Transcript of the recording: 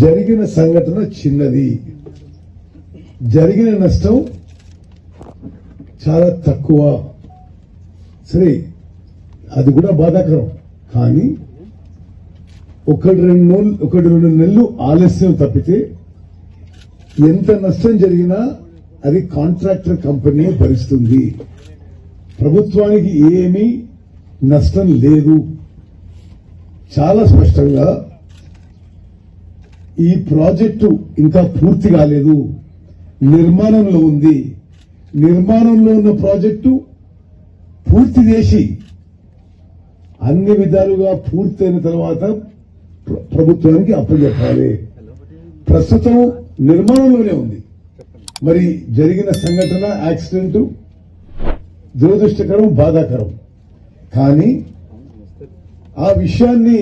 జరిగిన సంఘటన చిన్నది, జరిగిన నష్టం చాలా తక్కువ. సరే, అది కూడా బాధాకరం. కానీ ఒకటి రెండు నెలలు ఆలస్యం తప్పితే ఎంత నష్టం జరిగినా అది కాంట్రాక్టర్ కంపెనీ భరిస్తుంది. ప్రభుత్వానికి ఏమీ నష్టం లేదు. చాలా స్పష్టంగా ఈ ప్రాజెక్టు ఇంకా పూర్తి కాలేదు, నిర్మాణంలో ఉంది. నిర్మాణంలో ఉన్న ప్రాజెక్టు పూర్తి చేసి అన్ని విధాలుగా పూర్తయిన తర్వాత ప్రభుత్వానికి అప్పచెప్పాలి. ప్రస్తుతం నిర్మాణంలోనే ఉంది. మరి జరిగిన సంఘటన, యాక్సిడెంట్ దురదృష్టకరం, బాధాకరం. కానీ ఆ విషయాన్ని